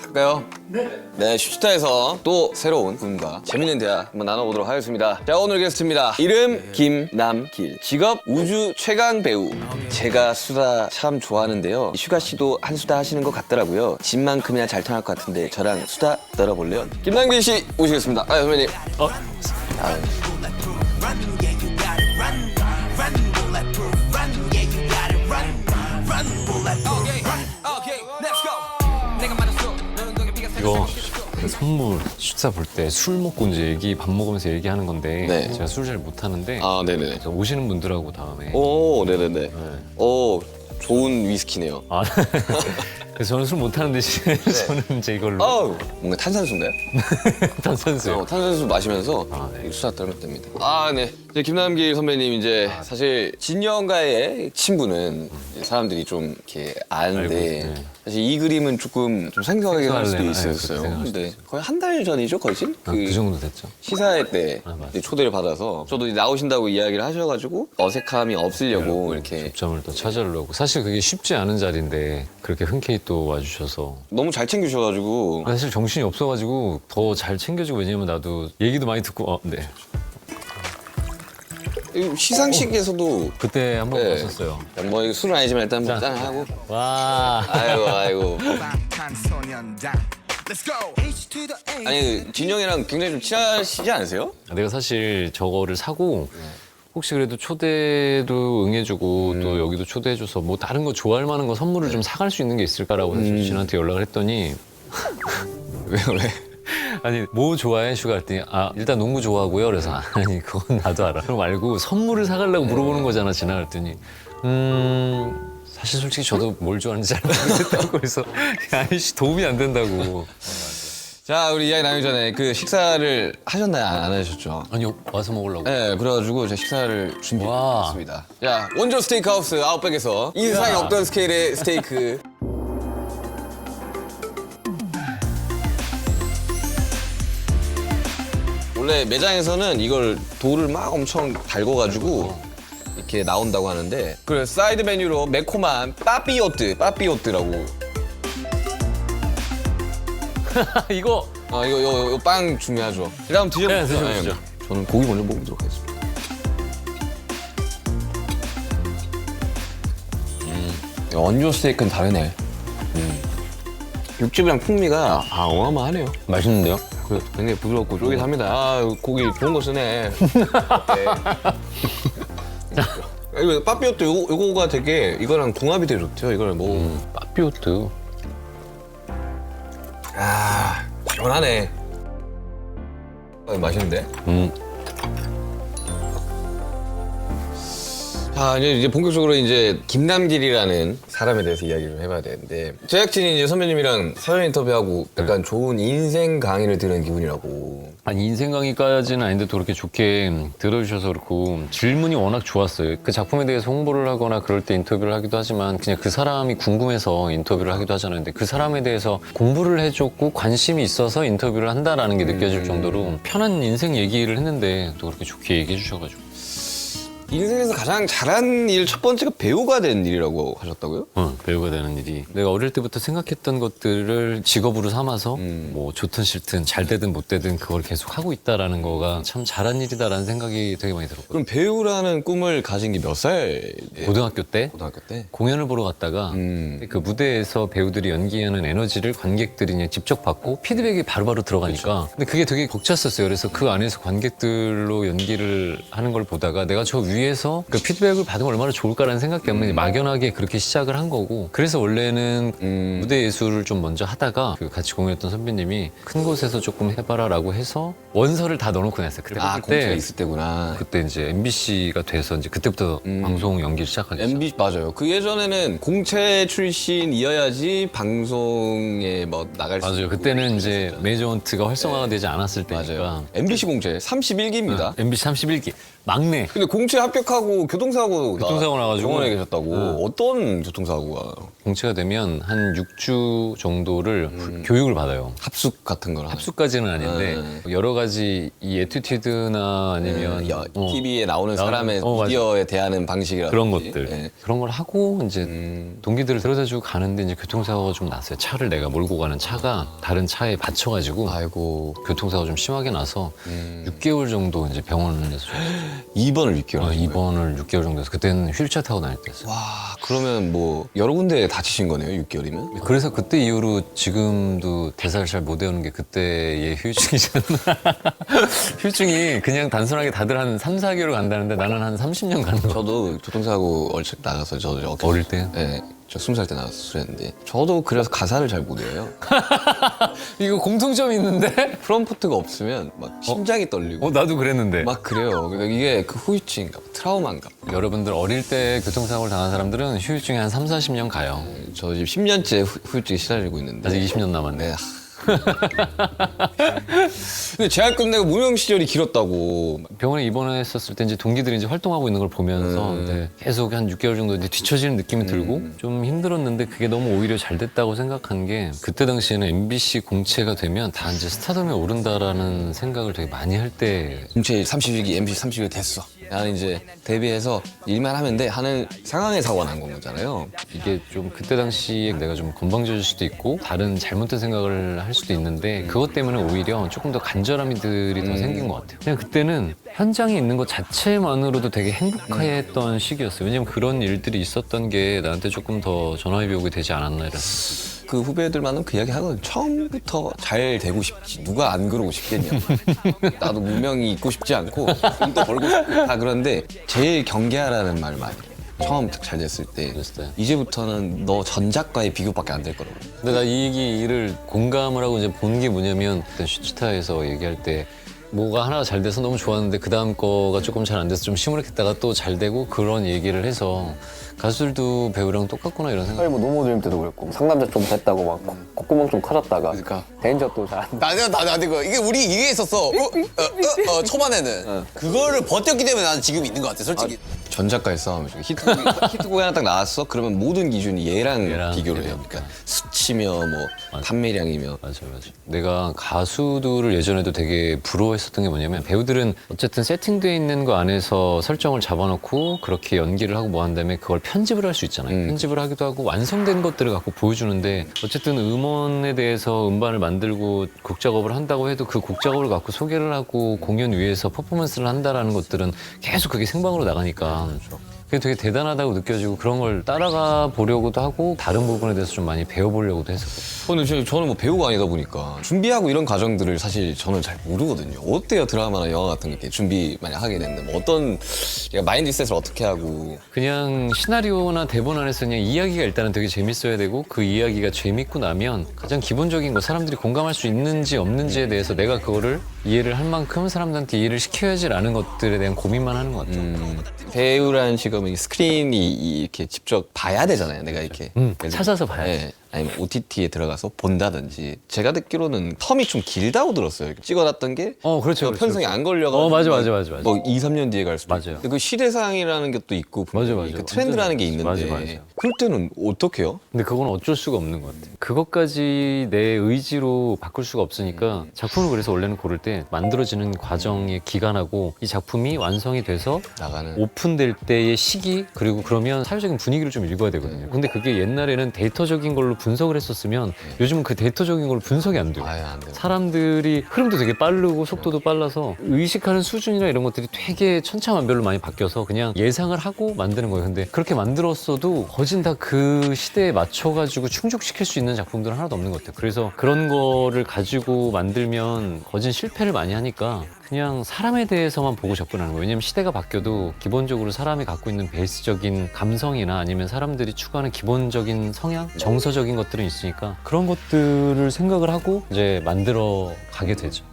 할까요? 네, 슈스타에서 또 새로운 분과 재밌는 대화 한번 나눠보도록 하겠습니다. 자, 오늘 게스트입니다. 이름 김남길, 직업 우주 최강 배우. 제가 수다 참 좋아하는데요. 슈가 씨도 한 수다 하시는 것 같더라고요. 집만큼이나 잘 통할 것 같은데 저랑 수다 떨어볼래요? 김남길 씨 모시겠습니다. 아, 선배님. 이거 선물 슈타 볼 때 술 먹고 이제 밥 먹으면서 얘기하는 건데 네. 제가 술 잘 못하는데 아, 네네. 그래서 오시는 분들하고 다음에 오, 네네네. 오, 좋은 위스키네요. 아, 그래서 저는 술 못하는 대신에 저는 이제 이걸로 아우, 뭔가 탄산수인가요? 탄산수요. 탄산수 마시면서 네. 수다 떨면 됩니다. 아, 네. 이제 김남길 선배님 이제 사실 진영과의 친분은 이제 사람들이 좀 이렇게 아는데 알고, 네. 사실 이 그림은 조금 좀 생소하게 할 수도 생소하려나? 있었어요. 네, 그렇게 근데 거의 한 달 전이죠, 거의? 그 정도 됐죠. 시사회 때 맞아요. 이제 초대를 받아서 저도 이제 나오신다고 이야기를 하셔가지고 어색함이 없으려고 이렇게 접점을 또 찾으려고. 사실 그게 쉽지 않은 자리인데 그렇게 흔쾌히 또 와주셔서 너무 잘 챙겨주셔가지고 사실 정신이 없어가지고 더 잘 챙겨주고. 왜냐면 나도 얘기도 많이 듣고 네. 시상식에서도 그때 한 번 네. 봤었어요. 뭐 술은 아니지만 일단 뭐 짠 하고 와. 아이고 아니 진영이랑 굉장히 좀 친하시지 않으세요? 내가 사실 저거를 사고 혹시 그래도 초대도 응해주고 또 여기도 초대해줘서 뭐 다른 거 좋아할 만한 거 선물을 좀 사갈 수 있는 게 있을까라고 사실 진한테 연락을 했더니 왜 그래? 아니 뭐 좋아해? 슈가 했더니 아 일단 농구 좋아하고요. 그래서 아니 그건 나도 알아. 그럼 말고 선물을 사가려고 물어보는 거잖아. 진아 그랬더니 사실 솔직히 저도 뭘 좋아하는지 잘 모르겠다고. 그래서 아이씨 도움이 안 된다고. 자 우리 이야기 나누기 전에 그 식사를 하셨나요? 안 하셨죠? 아니 와서 먹으려고. 네 그래가지고 제가 식사를 와. 준비했습니다. 자 원조 스테이크하우스 아웃백에서 인상이 없던 스케일의 스테이크. 원래 매장에서는 이걸 돌을 막 엄청 달궈가지고 이렇게 나온다고 하는데 그 사이드 메뉴로 매콤한 빠삐오뜨라고 이거 이거 빵 중요하죠. 일단 한번 드셔보세요. 네, 드셔보시죠. 네. 저는 고기 먼저 먹어보도록 하겠습니다. 원조 스테이크는 다르네. 육즙이랑 풍미가 어마어마하네요. 맛있는데요? 그래, 굉장히 부드럽고 쫄깃합니다. 아, 고기 좋은 거 쓰네. 이거 빠삐오또 요거가 되게 이거랑 궁합이 되게 좋죠. 이걸 뭐 빠삐오트. 시원하네. 맛있는데? 자, 이제 본격적으로 이제 김남길이라는 사람에 대해서 이야기를 좀 해봐야 되는데 제작진이 이제 선배님이랑 사전 인터뷰하고 약간 좋은 인생 강의를 들은 기분이라고. 아니 인생 강의까지는 아닌데 또 그렇게 좋게 들어주셔서 그렇고 질문이 워낙 좋았어요. 그 작품에 대해서 홍보를 하거나 그럴 때 인터뷰를 하기도 하지만 그냥 그 사람이 궁금해서 인터뷰를 하기도 하잖아요. 근데 그 사람에 대해서 공부를 해줬고 관심이 있어서 인터뷰를 한다라는 게 느껴질 정도로 편한 인생 얘기를 했는데 또 그렇게 좋게 얘기해 주셔가지고. 인생에서 가장 잘한 일 첫 번째가 배우가 된 일이라고 하셨다고요? 배우가 되는 일이 내가 어릴 때부터 생각했던 것들을 직업으로 삼아서 뭐 좋든 싫든 잘 되든 못 되든 그걸 계속 하고 있다라는 거가 참 잘한 일이다라는 생각이 되게 많이 들었거든요. 그럼 배우라는 꿈을 가진 게 몇 살? 고등학교 때 고등학교 때? 공연을 보러 갔다가 그 무대에서 배우들이 연기하는 에너지를 관객들이 그냥 직접 받고 피드백이 바로바로 들어가니까 근데 그게 되게 벅찼었어요. 그래서 그 안에서 관객들로 연기를 하는 걸 보다가 내가 저 위에서 그 피드백을 받으면 얼마나 좋을까라는 생각 때문에 막연하게 그렇게 시작을 한 거고 그래서 원래는 무대 예술을 좀 먼저 하다가 그 같이 공연했던 선배님이 큰 곳에서 조금 해봐라라고 해서 원서를 다 넣어놓고 났어요. 그때 공채가 있을 때구나. 그때 이제 MBC가 돼서 이제 그때부터 방송 연기를 시작하게 됐어요. MB 맞아요. 그 예전에는 공채 출신이어야지 방송에 뭐 나갈 수 맞아요. 있고. 그때는 이제 메이저헌트가 활성화가 되지 않았을 때니까. 맞아요. MBC 공채 31기입니다. MBC 31기 막내. 근데 공채 합격하고 교통사고 나가지고. 병원에 계셨다고. 어떤 교통사고가? 공채가 되면 한 6주 정도를 교육을 받아요. 합숙 같은 거랑. 합숙까지는 아닌데 여러 가지 이 에튜튜드나 아니면 TV에 나오는 사람의 맞아. 미디어에 대하는 방식이라든지 그런 것들 네. 그런 걸 하고 이제 동기들을 데려다주고 가는데 이제 교통사고가 좀 났어요. 차를 내가 몰고 가는 차가 다른 차에 받쳐가지고 아이고 교통사고가 좀 심하게 나서 6개월 정도 이제 병원에서 입원을 6개월 하신 거예요? 입원을 6개월 정도 해서 그때는 휠체어 타고 다닐 때였어요. 와 그러면 뭐 여러 군데 다치신 거네요 6개월이면? 그래서 그때 이후로 지금도 대사를 잘 못 외우는 게 그때의 후유증이잖아. 후유증이 그냥 단순하게 다들 한 3, 4개월 간다는데 나는 한 30년 가는 거야. 저도 교통사고 얼척 나가서 저 어릴 때? 네, 저 20살 때 나가서 수술했는데 저도 그래서 가사를 잘 못 외워요. 이거 공통점이 있는데? 프롬프트가 없으면 막 심장이 떨리고 나도 그랬는데. 막 그래요. 그러니까 이게 그 후유증인가 봐, 트라우마인가 봐. 여러분들 어릴 때 교통사고를 당한 사람들은 후유증이 한 3, 40년 가요. 저 지금 10년째 후유증에 시달리고 있는데 아직 20년 남았네. 네. 근데 재학 끝내고 무명 시절이 길었다고. 병원에 입원했었을 때 이제 동기들이 이제 활동하고 있는 걸 보면서 네, 계속 한 6개월 정도 이제 뒤처지는 느낌이 들고 좀 힘들었는데 그게 너무 오히려 잘 됐다고 생각한 게 그때 당시에는 MBC 공채가 되면 다 이제 스타덤에 오른다라는 생각을 되게 많이 할 때 공채 30일기, MC 30일 됐어. 나는 이제 데뷔해서 일만 하면 돼 하는 상황에 사고가 난 거잖아요. 이게 좀 그때 당시에 내가 좀 건방져질 수도 있고 다른 잘못된 생각을 할 수도 있는데 그것 때문에 오히려 조금 더 간절함이들이 더 생긴 것 같아요. 그냥 그때는 현장에 있는 것 자체만으로도 되게 행복했던 시기였어요. 왜냐면 그런 일들이 있었던 게 나한테 조금 더 전화위복이 오게 되지 않았나 이런. 그 후배들만은 그 이야기 하거든. 처음부터 잘 되고 싶지. 누가 안 그러고 싶겠냐. 나도 무명이 있고 싶지 않고 돈도 벌고 싶고 다 그런데 제일 경계하라는 말 많이 해요. 처음부터 잘 됐을 때 그랬어요. 이제부터는 너 전작과의 비교밖에 안 될 거라고. 근데 나 이 얘기를 공감을 하고 이제 본 게 뭐냐면 그때 슈츠타에서 얘기할 때 뭐가 하나가 잘 돼서 너무 좋았는데 그 다음 거가 조금 잘 안 돼서 좀 시무룩했다가 또 잘 되고 그런 얘기를 해서 가수들도 배우랑 똑같구나 이런 생각. 뭐 노모드림 때도 그랬고 상남자 좀 됐다고 막 콧구멍 좀 커졌다가 그러니까. 대인저 또 잘. 나한테 이게 우리 이게 있었어. 초반에는 그거를 버텼기 때문에 나는 지금 있는 것 같아, 솔직히. 전작과의 싸움이죠. 히트곡이 하나 딱 나왔어? 그러면 모든 기준이 얘랑 비교를 해요. 그러니까 수치며 뭐 판매량이며. 맞아. 내가 가수들을 예전에도 되게 부러워했었던 게 뭐냐면 배우들은 어쨌든 세팅돼 있는 거 안에서 설정을 잡아놓고 그렇게 연기를 하고 뭐 한 다음에 그걸 편집을 할 수 있잖아요. 편집을 하기도 하고 완성된 것들을 갖고 보여주는데 어쨌든 음원에 대해서 음반을 만들고 곡 작업을 한다고 해도 그 곡 작업을 갖고 소개를 하고 공연 위에서 퍼포먼스를 한다라는 것들은 계속 그게 생방으로 나가니까 그게 되게 대단하다고 느껴지고 그런 걸 따라가 보려고도 하고 다른 부분에 대해서 좀 많이 배워보려고도 했었거든요. 근데 저는 뭐 배우가 아니다 보니까 준비하고 이런 과정들을 사실 저는 잘 모르거든요. 어때요? 드라마나 영화 같은 거 이렇게 준비 만약 하게 된다면 어떤 마인드셋을 어떻게 하고. 그냥 시나리오나 대본 안에서 그냥 이야기가 일단은 되게 재밌어야 되고 그 이야기가 재밌고 나면 가장 기본적인 거 사람들이 공감할 수 있는지 없는지에 대해서 내가 그거를 이해를 할 만큼 사람들한테 이해를 시켜야지라는 것들에 대한 고민만 하는 것 같아요. 배우라는 직업은 스크린이 이렇게 직접 봐야 되잖아요. 내가 이렇게 찾아서 봐야지. 네. 아니면 OTT에 들어가서 본다든지. 제가 듣기로는 텀이 좀 길다고 들었어요. 찍어놨던 게 그렇죠. 편성이 안 걸려가지고 맞아. 뭐 2, 3년 뒤에 갈 수도 맞아요. 있고. 근데 그 시대상이라는 것도 있고 분명히 맞아. 그 트렌드라는 게 있는데 맞아. 그럴 때는 어떻게 해요? 근데 그건 어쩔 수가 없는 것 같아요. 그것까지 내 의지로 바꿀 수가 없으니까 작품을 그래서 원래는 고를 때 만들어지는 과정의 기간하고 이 작품이 완성이 돼서 나가는 오픈될 때의 시기 그리고 그러면 사회적인 분위기를 좀 읽어야 되거든요. 근데 그게 옛날에는 데이터적인 걸로 분석을 했었으면 요즘은 그 데이터적인 걸로 분석이 안 돼요. 아예 안 돼요. 사람들이 흐름도 되게 빠르고 속도도 빨라서 의식하는 수준이나 이런 것들이 되게 천차만별로 많이 바뀌어서 그냥 예상을 하고 만드는 거예요. 근데 그렇게 만들었어도 거진 다 그 시대에 맞춰가지고 충족시킬 수 있는 작품들은 하나도 없는 것 같아요. 그래서 그런 거를 가지고 만들면 거진 실패를 많이 하니까 그냥 사람에 대해서만 보고 접근하는 거예요. 왜냐면 시대가 바뀌어도 기본적으로 사람이 갖고 있는 베이스적인 감성이나 아니면 사람들이 추구하는 기본적인 성향, 정서적인 것들은 있으니까 그런 것들을 생각을 하고 이제 만들어 가게 되죠.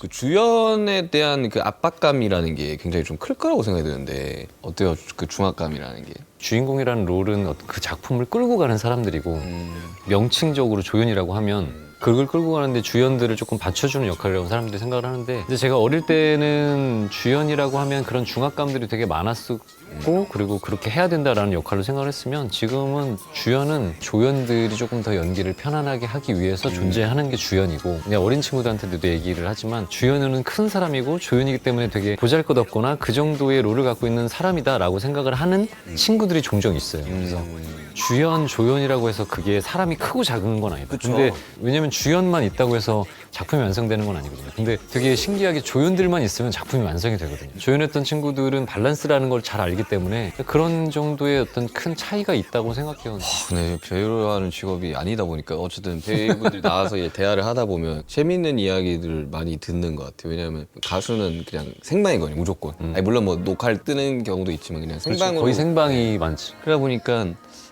그 주연에 대한 그 압박감이라는 게 굉장히 좀 클 거라고 생각이 드는데 어때요? 그 중압감이라는 게. 주인공이라는 롤은 그 작품을 끌고 가는 사람들이고 명칭적으로 조연이라고 하면 그걸 끌고 가는데 주연들을 조금 받쳐주는 역할이라고 사람들이 생각을 하는데 근데 제가 어릴 때는 주연이라고 하면 그런 중압감들이 되게 많았었고 그리고 그렇게 해야 된다라는 역할로 생각을 했으면 지금은 주연은 조연들이 조금 더 연기를 편안하게 하기 위해서 존재하는 게 주연이고 그냥 어린 친구들한테도 얘기를 하지만 주연은 큰 사람이고 조연이기 때문에 되게 보잘것없거나 그 정도의 롤을 갖고 있는 사람이다라고 생각을 하는 친구들이 종종 있어요. 그래서 주연, 조연이라고 해서 그게 사람이 크고 작은 건 아니다. 근데 왜냐면 주연만 있다고 해서 작품이 완성되는 건 아니거든요. 근데 되게 신기하게 조연들만 있으면 작품이 완성이 되거든요. 조연했던 친구들은 밸런스라는 걸 잘 알기 때문에 그런 정도의 어떤 큰 차이가 있다고 생각해요. 근데 배우라는 직업이 아니다 보니까 어쨌든 배우분들이 나와서 대화를 하다 보면 재밌는 이야기들을 많이 듣는 것 같아요. 왜냐하면 가수는 그냥 생방이거든요, 무조건. 아니, 물론 뭐 녹화를 뜨는 경우도 있지만 그냥 생방으로. 거의 생방이 많지. 그러다 보니까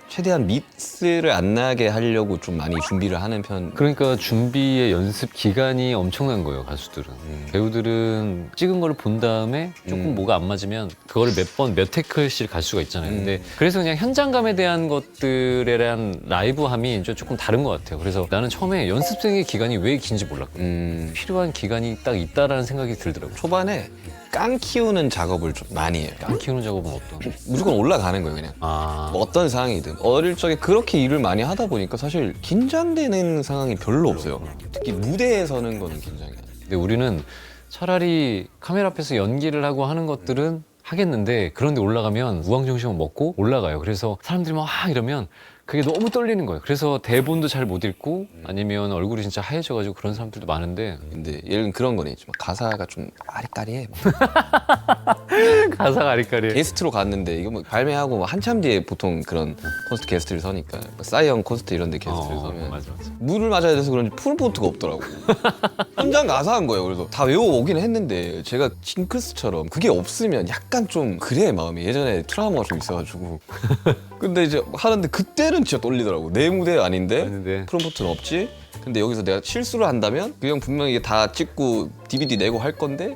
최대한 미스를 안 나게 하려고 좀 많이 준비를 하는 편. 그러니까 준비의 연습 기간이 엄청난 거예요, 가수들은. 배우들은 찍은 걸 본 다음에 조금 뭐가 안 맞으면 그거를 몇 테이크씩 갈 수가 있잖아요. 근데 그래서 그냥 현장감에 대한 것들에 대한 라이브함이 이제 조금 다른 것 같아요. 그래서 나는 처음에 연습생의 기간이 왜 긴지 몰랐거든요. 필요한 기간이 딱 있다라는 생각이 들더라고요. 초반에 깡 키우는 작업을 좀 많이 해요. 깡 키우는 작업은 어떤? 무조건 올라가는 거예요, 그냥. 뭐 어떤 상황이든. 어릴 적에 그렇게 일을 많이 하다 보니까 사실 긴장되는 상황이 별로 없어요. 특히 무대에 서는 거는 긴장이 안 돼요. 근데 우리는 차라리 카메라 앞에서 연기를 하고 하는 것들은 하겠는데 그런데 올라가면 우왕정신을 먹고 올라가요. 그래서 사람들이 막 이러면 그게 너무 떨리는 거예요. 그래서 대본도 잘 못 읽고 아니면 얼굴이 진짜 하얘져가지고 그런 사람들도 많은데 근데 예를 들면 그런 거는 있지만 가사가 좀 아리까리해. 가사가 아리까리. 게스트로 갔는데 이거 뭐 발매하고 뭐 한참 뒤에 보통 그런 콘서트 게스트를 서니까 뭐 싸이언 콘서트 이런 데 게스트를 서면 맞아. 물을 맞아야 돼서 그런지 풀보트가 없더라고. 현장 가서 한 거예요. 그래서 다 외워오긴 했는데 제가 징크스처럼 그게 없으면 약간 좀 그래 마음이. 예전에 트라우마가 좀 있어가지고. 근데 이제 하는데 그때는 진짜 떨리더라고. 내 무대 아닌데 아닌데. 프롬포트는 없지. 근데 여기서 내가 실수를 한다면 그 형 분명히 이게 다 찍고 DVD 내고 할 건데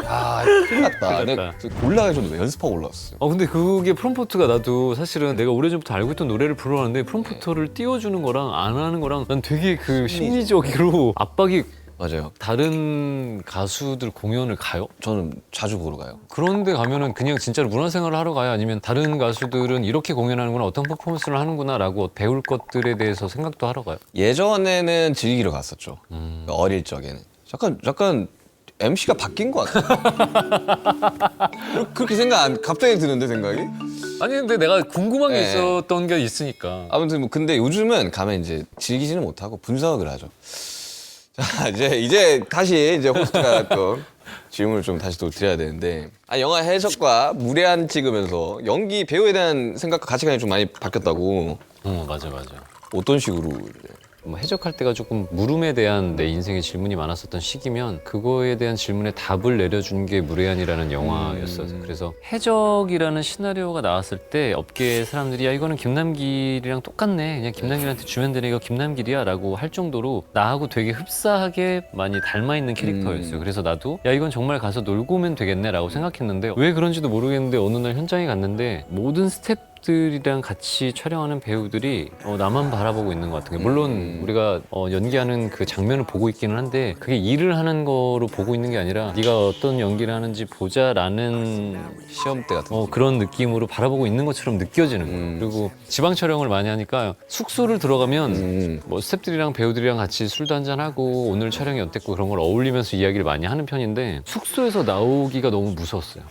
아 큰일 났다. 큰일 내가 났다. 올라갈 정도 연습하고 올라왔어요. 근데 그게 프롬포트가 나도 사실은 내가 오래전부터 알고 있던 노래를 부르는데 프롬포트를 띄워주는 거랑 안 하는 거랑 난 되게 그 심리적으로 압박이 맞아요. 다른 가수들 공연을 가요? 저는 자주 보러 가요. 그런데 가면은 그냥 진짜로 문화생활을 하러 가요? 아니면 다른 가수들은 이렇게 공연하는구나, 어떤 퍼포먼스를 하는구나 라고 배울 것들에 대해서 생각도 하러 가요? 예전에는 즐기러 갔었죠. 어릴 적에는. 약간 MC가 바뀐 것 같아요. 그렇게 갑자기 드는데 생각이? 아니 근데 내가 궁금한 게 네. 있었던 게 있으니까. 아무튼 뭐 근데 요즘은 가면 이제 즐기지는 못하고 분석을 하죠. 자 이제 다시 호스트가 또 질문을 좀 다시 또 드려야 되는데 영화 해석과 무례한 찍으면서 연기 배우에 대한 생각과 가치관이 좀 많이 바뀌었다고. 맞아. 어떤 식으로? 뭐 해적할 때가 조금 물음에 대한 내 인생의 질문이 많았었던 시기면 그거에 대한 질문에 답을 내려준 게 무례한이라는 영화였어요. 그래서 해적이라는 시나리오가 나왔을 때 업계 사람들이 야 이거는 김남길이랑 똑같네. 그냥 김남길한테 주면 되네. 이거 김남길이야 라고 할 정도로 나하고 되게 흡사하게 많이 닮아있는 캐릭터였어요. 그래서 나도 야 이건 정말 가서 놀고 오면 되겠네 라고 생각했는데 왜 그런지도 모르겠는데 어느 날 현장에 갔는데 모든 스태프들이랑 같이 촬영하는 배우들이 나만 바라보고 있는 것 같은 게 물론 우리가 연기하는 그 장면을 보고 있기는 한데 그게 일을 하는 거로 보고 있는 게 아니라 네가 어떤 연기를 하는지 보자라는 시험대 같은. 그런 느낌으로 바라보고 있는 것처럼 느껴지는 거예요. 그리고 지방 촬영을 많이 하니까 숙소를 들어가면 뭐 스태프들이랑 배우들이랑 같이 술도 한잔하고 오늘 촬영이 어땠고 그런 걸 어울리면서 이야기를 많이 하는 편인데 숙소에서 나오기가 너무 무서웠어요.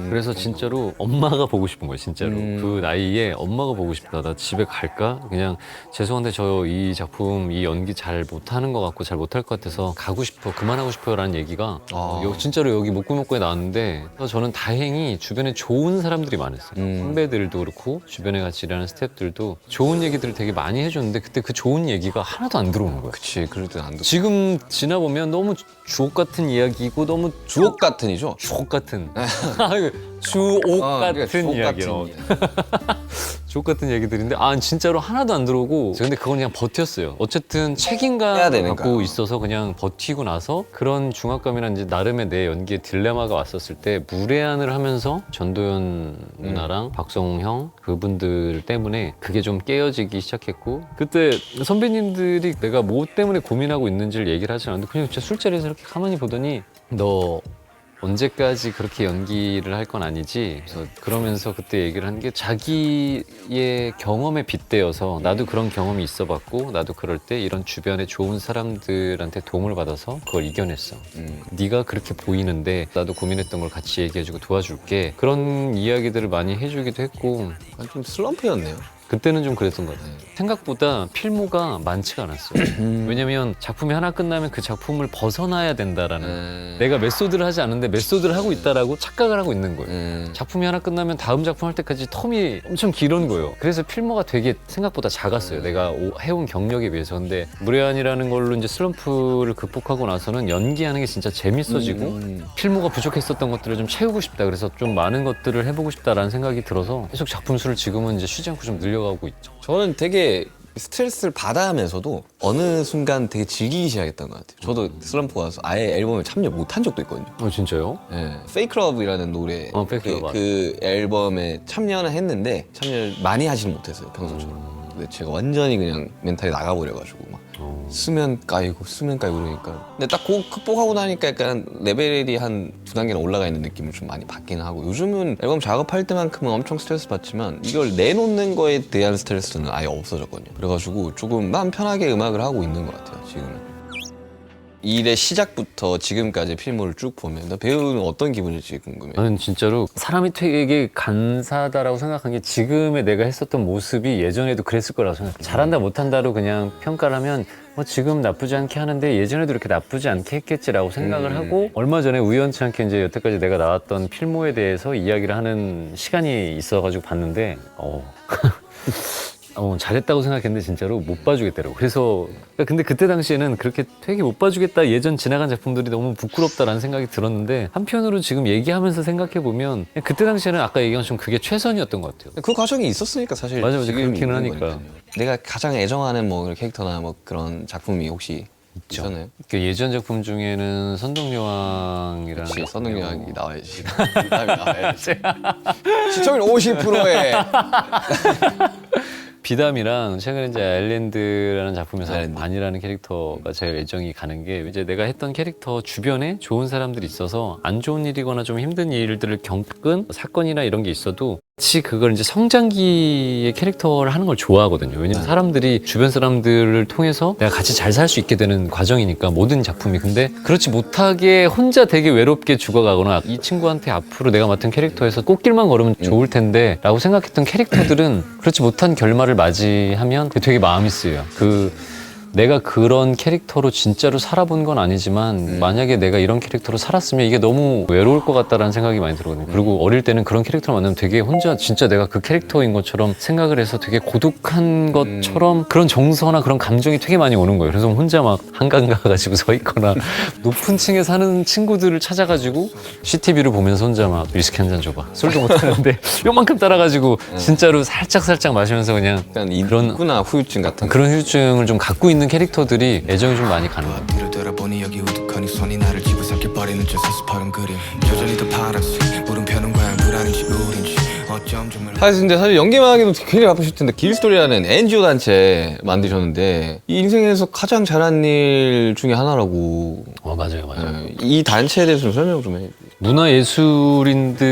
그래서 진짜로 엄마가 보고 싶은 거예요. 진짜로 그 나이에 엄마가 보고 싶다. 나 집에 갈까? 그냥 죄송한데 저 이 작품 이 연기 잘 못하는 것 같고 잘 못할 것 같아서 가고 싶어 그만하고 싶어요 라는 얘기가 진짜로 여기 목구멍구에 나왔는데 저는 다행히 주변에 좋은 사람들이 많았어요. 선배들도 그렇고 주변에 같이 일하는 스태프들도 좋은 얘기들을 되게 많이 해줬는데 그때 그 좋은 얘기가 하나도 안 들어오는 거예요. 그치, 그럴 땐 안 듣고. 지금 지나보면 너무 주옥 같은 이야기고 너무 주옥 같은이죠? 주옥 같은 주옥 같은 그러니까 주옥 이야기로 같은 족 같은 얘기들인데 진짜로 하나도 안 들어오고 근데 그건 그냥 버텼어요. 어쨌든 해야 책임감 되니까. 갖고 있어서 그냥 버티고 나서 그런 중압감이나 이제 나름의 내 연기의 딜레마가 왔었을 때 무례한을 하면서 전도연 누나랑 박성웅 형 그분들 때문에 그게 좀 깨어지기 시작했고 그때 선배님들이 내가 뭐 때문에 고민하고 있는지를 얘기를 하지 않았는데 그냥 진짜 술자리에서 이렇게 가만히 보더니 너 언제까지 그렇게 연기를 할 건 아니지. 그래서 그러면서 그때 얘기를 한 게 자기의 경험에 빗대어서 나도 그런 경험이 있어봤고 나도 그럴 때 이런 주변에 좋은 사람들한테 도움을 받아서 그걸 이겨냈어. 네가 그렇게 보이는데 나도 고민했던 걸 같이 얘기해주고 도와줄게. 그런 이야기들을 많이 해주기도 했고 좀 슬럼프였네요. 그때는 좀 그랬던 것 같아요. 생각보다 필모가 많지가 않았어요. 왜냐면 작품이 하나 끝나면 그 작품을 벗어나야 된다라는 내가 메소드를 하지 않는데 메소드를 하고 있다라고 착각을 하고 있는 거예요. 작품이 하나 끝나면 다음 작품 할 때까지 텀이 엄청 길은 거예요. 그래서 필모가 되게 생각보다 작았어요. 내가 해온 경력에 비해서. 근데 무례한이라는 걸로 이제 슬럼프를 극복하고 나서는 연기하는 게 진짜 재밌어지고 필모가 부족했었던 것들을 좀 채우고 싶다. 그래서 좀 많은 것들을 해보고 싶다라는 생각이 들어서 계속 작품 수를 지금은 이제 쉬지 않고 좀 늘려가고 있죠. 저는 되게 스트레스를 받아 하면서도 어느 순간 되게 즐기기 시작했던 것 같아요. 저도 슬럼프 와서 아예 앨범에 참여 못한 적도 있거든요. 진짜요? 네. Fake Love이라는 노래 Fake Love 그 앨범에 참여는 했는데 참여를 많이 하지는 못했어요, 평소처럼. 근데 제가 완전히 그냥 멘탈이 나가버려가지고 막 수면 까이고 그러니까. 근데 딱 그거 극복하고 나니까 약간 레벨이 한 2단계나 올라가 있는 느낌을 좀 많이 받기는 하고 요즘은 앨범 작업할 때만큼은 엄청 스트레스 받지만 이걸 내놓는 거에 대한 스트레스는 아예 없어졌거든요. 그래가지고 조금 마음 편하게 음악을 하고 있는 것 같아요, 지금은. 일의 시작부터 지금까지 필모를 쭉 보면 배우는 어떤 기분일지 궁금해요. 나는 진짜로 사람이 되게 간사하다라고 생각한 게 지금의 내가 했었던 모습이 예전에도 그랬을 거라고 생각해요. 잘한다 못한다로 그냥 평가를 하면 지금 나쁘지 않게 하는데 예전에도 이렇게 나쁘지 않게 했겠지라고 생각을 하고 얼마 전에 우연치 않게 이제 여태까지 내가 나왔던 필모에 대해서 이야기를 하는 시간이 있어가지고 봤는데 잘했다고 생각했는데 진짜로 못 봐주겠더라고. 그래서 근데 그때 당시에는 그렇게 되게 못 봐주겠다 예전 지나간 작품들이 너무 부끄럽다라는 생각이 들었는데 한편으로 지금 얘기하면서 생각해보면 그때 당시에는 아까 얘기한 것처럼 그게 최선이었던 것 같아요. 그 과정이 있었으니까 사실 맞아, 지금 그렇기는 있는 하니까. 거니까요. 내가 가장 애정하는 뭐 캐릭터나 뭐 그런 작품이 혹시 있죠. 있었나요? 그 예전 작품 중에는 선덕여왕이라는 역시 선능력이 나와야지. 다음에 나와야지. 시청률 50%에 비담이랑 최근에 이제 아일랜드라는 작품에서 아일랜드. 반이라는 캐릭터가 제일 애정이 가는 게 이제 내가 했던 캐릭터 주변에 좋은 사람들이 있어서 안 좋은 일이거나 좀 힘든 일들을 겪은 사건이나 이런 게 있어도 같이 그걸 이제 성장기의 캐릭터를 하는 걸 좋아하거든요. 왜냐면 사람들이 주변 사람들을 통해서 내가 같이 잘 살 수 있게 되는 과정이니까 모든 작품이. 근데 그렇지 못하게 혼자 되게 외롭게 죽어가거나 이 친구한테 앞으로 내가 맡은 캐릭터에서 꽃길만 걸으면 좋을 텐데 라고 생각했던 캐릭터들은 그렇지 못한 결말을 맞이하면 되게 마음이 쓰여요. 내가 그런 캐릭터로 진짜로 살아본 건 아니지만 만약에 내가 이런 캐릭터로 살았으면 이게 너무 외로울 것 같다라는 생각이 많이 들거든요. 그리고 어릴 때는 그런 캐릭터를 만나면 되게 혼자 진짜 내가 그 캐릭터인 것처럼 생각을 해서 되게 고독한 것처럼 그런 정서나 그런 감정이 되게 많이 오는 거예요. 그래서 혼자 막 한강 가가지고 서 있거나 높은 층에 사는 친구들을 찾아가지고 CCTV를 보면서 혼자 막 위스키 한 잔 줘봐. 술도 못하는데 요만큼 따라가지고 진짜로 살짝 마시면서 그냥 약간 인구나 후유증 같은 그런 후유증을 좀 갖고 있는 캐릭터들이 애정이 좀 많이 가는 것 같아요. 뒤로 돌아보니 여기 우두커니 손이 나를 집어삼켜버리는 저 서스퍼른 그림 여전히 더 파란색 물음표는 과연 불안인지 우린지 어쩜 정말 사실 연기만 하기도 굉장히 바쁘실 텐데 길스토리라는 NGO 단체 만드셨는데 이 인생에서 가장 잘한 일 중에 하나라고. 맞아요. 네, 이 단체에 대해서 좀 설명 좀 해. 문화예술인들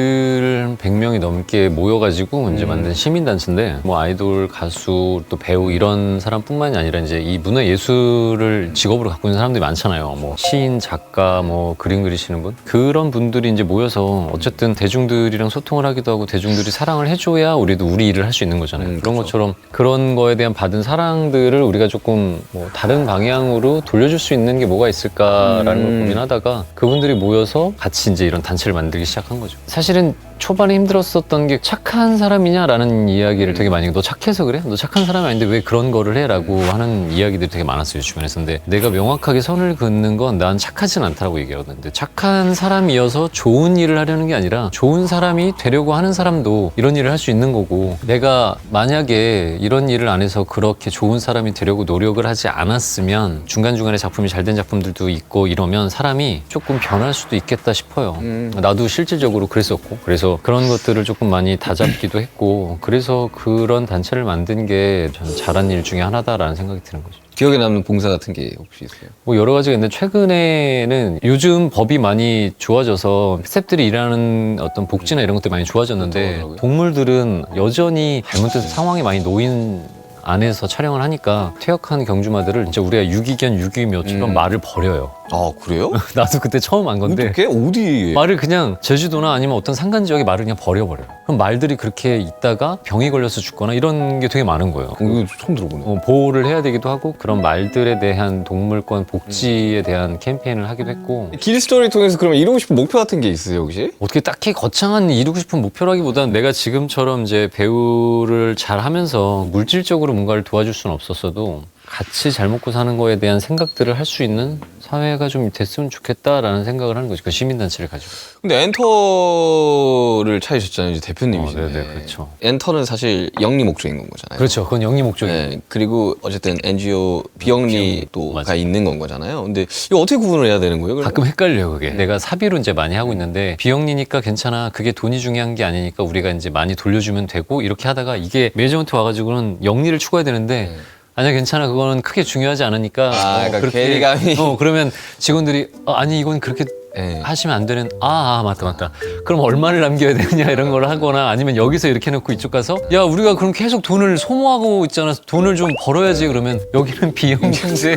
100명이 넘게 모여가지고 이제 만든 시민단체인데 뭐 아이돌, 가수, 또 배우 이런 사람뿐만이 아니라 이제 이 문화예술을 직업으로 갖고 있는 사람들이 많잖아요. 뭐 시인, 작가, 뭐 그림 그리시는 분 그런 분들이 이제 모여서 어쨌든 대중들이랑 소통을 하기도 하고 대중들이 사랑을 해줘야 우리도 우리 일을 할 수 있는 거잖아요. 그런 것처럼 그런 거에 대한 받은 사랑들을 우리가 조금 뭐 다른 방향으로 돌려줄 수 있는 게 뭐가 있을까라는 걸 고민하다가 그분들이 모여서 같이 이제 이런 단체를 만들기 시작한 거죠. 사실은 초반에 힘들었었던 게 착한 사람이냐라는 이야기를 되게 많이 해요. 너 착해서 그래? 너 착한 사람이 아닌데 왜 그런 거를 해? 라고 하는 이야기들이 되게 많았어요, 주변에서. 근데 내가 명확하게 선을 긋는 건 난 착하진 않다라고 얘기하거든요. 착한 사람이어서 좋은 일을 하려는 게 아니라 좋은 사람이 되려고 하는 사람도 이런 일을 할 수 있는 거고, 내가 만약에 이런 일을 안 해서 그렇게 좋은 사람이 되려고 노력을 하지 않았으면 중간중간에 작품이 잘 된 작품들도 있고 이러면 사람이 조금 변할 수도 있겠다 싶어요. 나도 실질적으로 그랬었고, 그래서 그런 것들을 조금 많이 다잡기도 했고, 그래서 그런 단체를 만든 게 저는 잘한 일 중에 하나다라는 생각이 드는 거죠. 기억에 남는 봉사 같은 게 혹시 있어요? 뭐 여러 가지가 있는데, 최근에는 요즘 법이 많이 좋아져서 스태프들이 일하는 어떤 복지나 이런 것들이 많이 좋아졌는데, 동물들은 여전히 잘못된 상황에 많이 놓인 안에서 촬영을 하니까 퇴역한 경주마들을 진짜 우리가 유기견 유기묘처럼 말을 버려요. 아 그래요? 나도 그때 처음 안 건데 어떻게? 어디? 말을 그냥 제주도나 아니면 어떤 산간 지역에 말을 그냥 버려버려요. 그럼 말들이 그렇게 있다가 병이 걸려서 죽거나 이런 게 되게 많은 거예요. 이거 처음 들어보네. 보호를 해야 되기도 하고, 그런 말들에 대한 동물권 복지에 대한 캠페인을 하기도 했고. 길 스토리 통해서 그러면 이루고 싶은 목표 같은 게 있으세요 혹시? 어떻게 딱히 거창한 이루고 싶은 목표라기보다는 내가 지금처럼 이제 배우를 잘 하면서 물질적으로 뭔가를 도와줄 수는 없었어도 같이 잘 먹고 사는 거에 대한 생각들을 할 수 있는 사회가 좀 됐으면 좋겠다라는 생각을 하는 거죠. 그 시민단체를 가지고. 근데 엔터를 차리셨잖아요, 이제 대표님이신데. 네네, 그렇죠. 엔터는 사실 영리 목적인 건 거잖아요. 그렇죠. 그건 영리 목적이에요. 네, 그리고 어쨌든 NGO 비영리 또가 맞아요. 있는 건 거잖아요. 근데 이거 어떻게 구분을 해야 되는 거예요? 그러면? 가끔 헷갈려요, 그게. 내가 사비로 이제 많이 하고 있는데, 비영리니까 괜찮아. 그게 돈이 중요한 게 아니니까 우리가 이제 많이 돌려주면 되고, 이렇게 하다가 이게 매니저한테 와가지고는 영리를 추구해야 되는데, 아니야 괜찮아, 그거는 크게 중요하지 않으니까. 그러니까 괴리감이. 그러면 직원들이 아니 이건 그렇게 네. 하시면 안 되는. 맞다. 그럼 얼마를 남겨야 되느냐 이런 걸 하거나, 아니면 여기서 이렇게 해놓고 이쪽 가서 야 우리가 그럼 계속 돈을 소모하고 있잖아, 돈을 좀 벌어야지. 그러면 여기는 비영리인데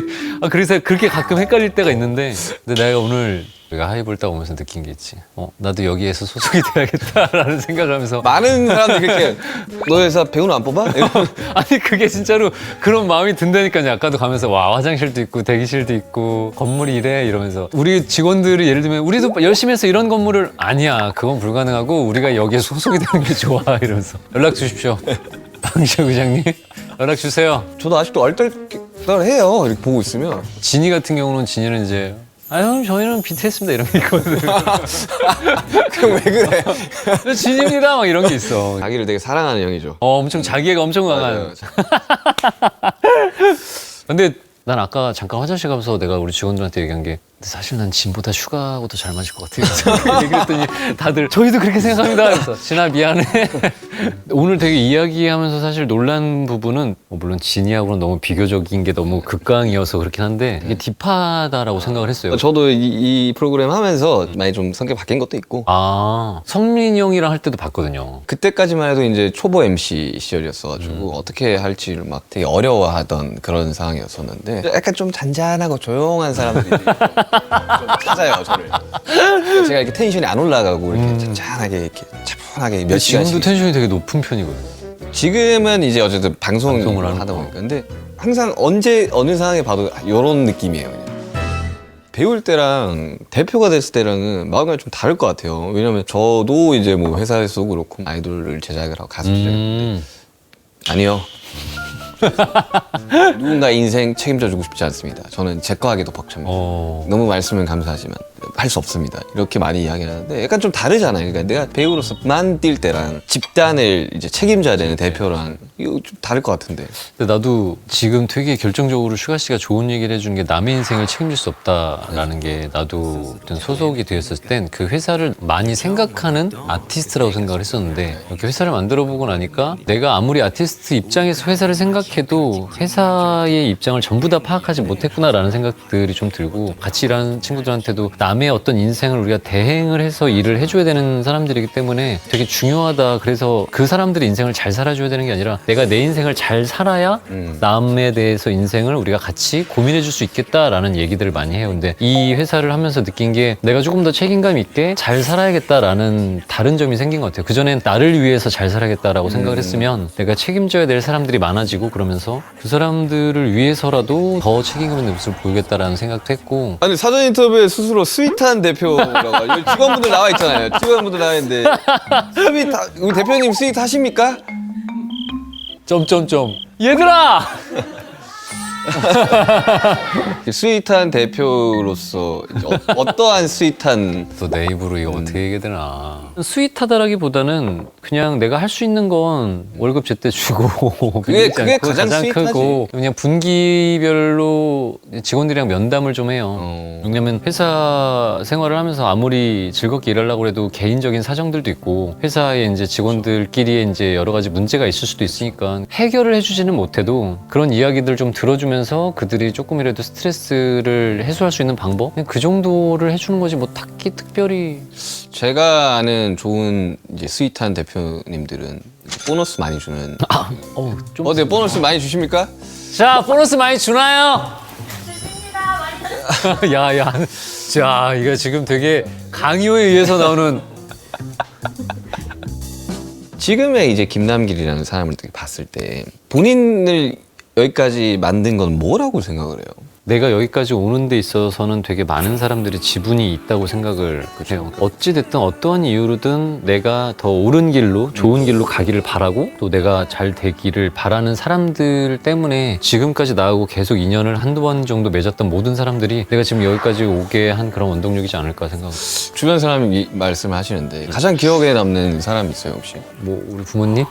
그래서 그렇게 가끔 헷갈릴 때가 있는데, 근데 내가 오늘 우리가 하이볼 딱 오면서 느낀 게 있지. 나도 여기에서 소속이 돼야겠다라는 생각을 하면서. 많은 사람들이 그렇게 너 회사 배우는 안 뽑아? 아니 그게 진짜로 그런 마음이 든다니까요. 아까도 가면서 와 화장실도 있고 대기실도 있고 건물이 이래 이러면서, 우리 직원들이 예를 들면 우리도 열심히 해서 이런 건물을, 아니야 그건 불가능하고 우리가 여기에 소속이 되는 게 좋아 이러면서. 연락 주십시오. 방시혁 의장님 연락 주세요. 저도 아직도 얼떨떨해요. 이렇게 보고 있으면. 진이 같은 경우는, 진이는 이제 형 저희는 비트했습니다 이런 게 있거든. 그럼 왜 그래? 진입니다 막 이런 게 있어. 자기를 되게 사랑하는 형이죠. 엄청 자기애가 엄청 강한. 맞아요. 근데 난 아까 잠깐 화장실 가면서 내가 우리 직원들한테 얘기한 게, 근데 사실 난 진보다 슈가하고 더 잘 맞을 것 같아요. 얘기를 했더니 다들 저희도 그렇게 생각합니다. 그래서 진아 미안해. 오늘 되게 이야기하면서 사실 놀란 부분은, 물론 진이하고는 너무 비교적인 게 너무 극강이어서 그렇긴 한데, 이게 딥하다라고 생각을 했어요. 저도 이 프로그램 하면서 많이 좀 성격 바뀐 것도 있고. 성민이 형이랑 할 때도 봤거든요. 그때까지만 해도 이제 초보 MC 시절이었어가지고 어떻게 할지를 막 되게 어려워하던 그런 상황이었었는데, 약간 좀 잔잔하고 조용한 사람들이 좀 찾아요, 저를. 제가 이렇게 텐션이 안 올라가고 이렇게 잔잔하게 이렇게 차분하게 몇 시간씩. 지금도 텐션이 되게 높은 편이거든요. 지금은 이제 어쨌든 방송을 하는 하다 거. 보니까. 근데 항상 언제 어느 상황에 봐도 이런 느낌이에요, 그냥. 배울 때랑 대표가 됐을 때랑은 마음이 좀 다를 것 같아요. 왜냐면 저도 이제 뭐 회사에서도 그렇고 아이돌을 제작을 하고 가수 제작을 아니요. 누군가의 인생 책임져주고 싶지 않습니다. 저는 제 거 하기도 벅찹니다. 너무 말씀은 감사하지만 할 수 없습니다. 이렇게 많이 이야기하는데 약간 좀 다르잖아요. 그러니까 내가 배우로서만 뛸 때랑 집단을 이제 책임져야 되는 대표랑 이거 좀 다를 것 같은데. 근데 나도 지금 되게 결정적으로 슈가 씨가 좋은 얘기를 해준 게, 남의 인생을 책임질 수 없다라는 게, 나도 어떤 소속이 되었을 땐 그 회사를 많이 생각하는 아티스트라고 생각을 했었는데, 이렇게 회사를 만들어 보고 나니까 내가 아무리 아티스트 입장에서 회사를 생각해도 회사의 입장을 전부 다 파악하지 못했구나라는 생각들이 좀 들고, 같이 일하는 친구들한테도 남의 어떤 인생을 우리가 대행을 해서 일을 해줘야 되는 사람들이기 때문에 되게 중요하다. 그래서 그 사람들의 인생을 잘 살아줘야 되는 게 아니라 내가 내 인생을 잘 살아야 남에 대해서 인생을 우리가 같이 고민해 줄 수 있겠다라는 얘기들을 많이 해요. 근데 이 회사를 하면서 느낀 게, 내가 조금 더 책임감 있게 잘 살아야겠다라는 다른 점이 생긴 것 같아요. 그전엔 나를 위해서 잘 살아야겠다라고 생각을 했으면 내가 책임져야 될 사람들이 많아지고, 그러면서 그 사람들을 위해서라도 더 책임감 있는 모습을 보이겠다라는 생각도 했고. 아니 사전 인터뷰에 스스로 스윗한 대표라고 여기 직원분들 나와 있잖아요. 직원분들 나와 있는데 우리 대표님 스윗 하십니까? 점점점. 얘들아. 스윗한 대표로서 어떠한 스윗한 또 내 입으로 이거 어떻게 얘기해야 되나. 스윗하다라기보다는 그냥 내가 할 수 있는 건 월급 제때 주고 그게 밀리지 않고 가장 스윗하지. 크고 그냥 분기별로 직원들이랑 면담을 좀 해요. 왜냐면 회사 생활을 하면서 아무리 즐겁게 일하려고 해도 개인적인 사정들도 있고 회사에 이제 직원들끼리 이제 여러 가지 문제가 있을 수도 있으니까 해결을 해주지는 못해도 그런 이야기들 좀 들어주면서 그들이 조금이라도 스트레스를 해소할 수 있는 방법? 그냥 그 정도를 해주는 거지 뭐 딱히 특별히. 제가 아는 좋은 이제 스윗한 대표님들은 보너스 많이 주는. 좀 어때 보너스 많이 주십니까? 자, 보너스 많이 주나요? 야. 자, 이거 지금 되게 강요에 의해서 나오는. 지금의 이제 김남길이라는 사람을 되게 봤을 때 본인을 여기까지 만든 건 뭐라고 생각을 해요? 내가 여기까지 오는 데 있어서는 되게 많은 사람들이 지분이 있다고 생각을 해요. 어찌됐든 어떠한 이유로든 내가 더 옳은 길로 좋은 길로 가기를 바라고 또 내가 잘 되기를 바라는 사람들 때문에 지금까지 나하고 계속 인연을 한두 번 정도 맺었던 모든 사람들이 내가 지금 여기까지 오게 한 그런 원동력이지 않을까 생각합니다. 주변 사람이 말씀하시는데 가장 기억에 남는 사람 있어요 혹시? 뭐 우리 부모님?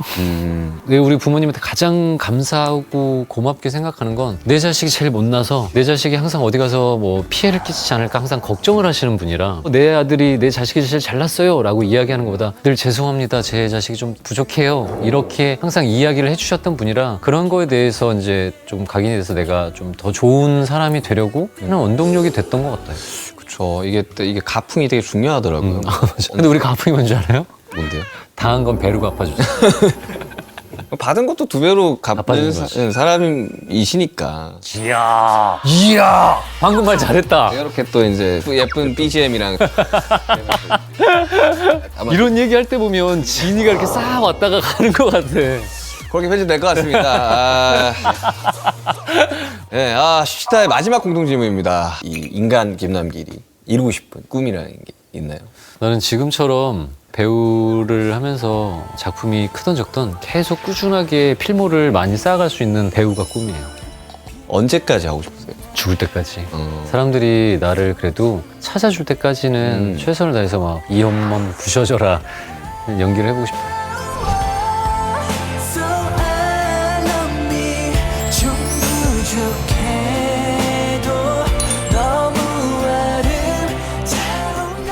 네, 우리 부모님한테 가장 감사하고 고맙게 생각하는 건 내 자식이 제일 못나서 내 자식이 항상 어디 가서 뭐 피해를 끼치지 않을까 항상 걱정을 하시는 분이라 내 아들이 내 자식이 제일 잘났어요 라고 이야기하는 것보다 늘 죄송합니다 제 자식이 좀 부족해요 이렇게 항상 이야기를 해주셨던 분이라 그런 거에 대해서 이제 좀 각인이 돼서 내가 좀 더 좋은 사람이 되려고 하는 원동력이 됐던 것 같아요. 그렇죠. 이게 가풍이 되게 중요하더라고요. 근데 우리 가풍이 뭔지 알아요? 뭔데요? 당한 건 배로 갚아주죠. 받은 것도 두 배로 갚는 갚아주는 거지. 사람이시니까. 이야 방금 말 잘했다. 이렇게 또 이제 예쁜 BGM이랑 이런 얘기할 때 보면 지인이가 이렇게 싹 왔다가 가는 것 같아. 그렇게 편집될 것 같습니다. 네, 쉬다의 마지막 공통 질문입니다. 이 인간 김남길이 이루고 싶은 꿈이라는 게 있나요? 나는 지금처럼 배우를 하면서 작품이 크던 적던 계속 꾸준하게 필모를 많이 쌓아갈 수 있는 배우가 꿈이에요. 언제까지 하고 싶으세요? 죽을 때까지. 사람들이 나를 그래도 찾아줄 때까지는 최선을 다해서 막 이 홈몸 부셔져라 연기를 해보고 싶어요.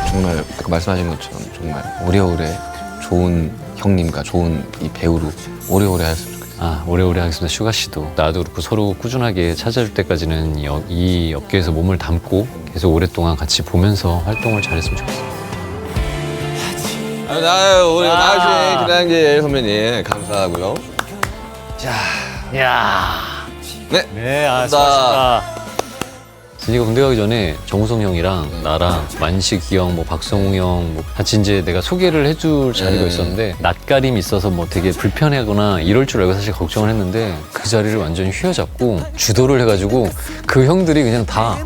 정말 아까 말씀하신 것처럼 정말 오래오래 좋은 형님과 좋은 이 배우로 오래오래 하셨으면 좋겠어요. 오래오래 하겠습니다. 슈가 씨도 나도 그렇고 서로 꾸준하게 찾아줄 때까지는 이 업계에서 몸을 담고 계속 오랫동안 같이 보면서 활동을 잘했으면 좋겠어요. 우리 나우씨 김남길 선배님 감사하고요. 자, 네, 수고하셨습니다. 진이가 군대 가기 전에 정우성 형이랑 나랑 만식이 형, 뭐 박성웅 형, 뭐 같이 이제 내가 소개를 해줄 자리가 있었는데 낯가림이 있어서 뭐 되게 불편하거나 이럴 줄 알고 사실 걱정을 했는데 그 자리를 완전히 휘어잡고 주도를 해가지고 그 형들이 그냥 다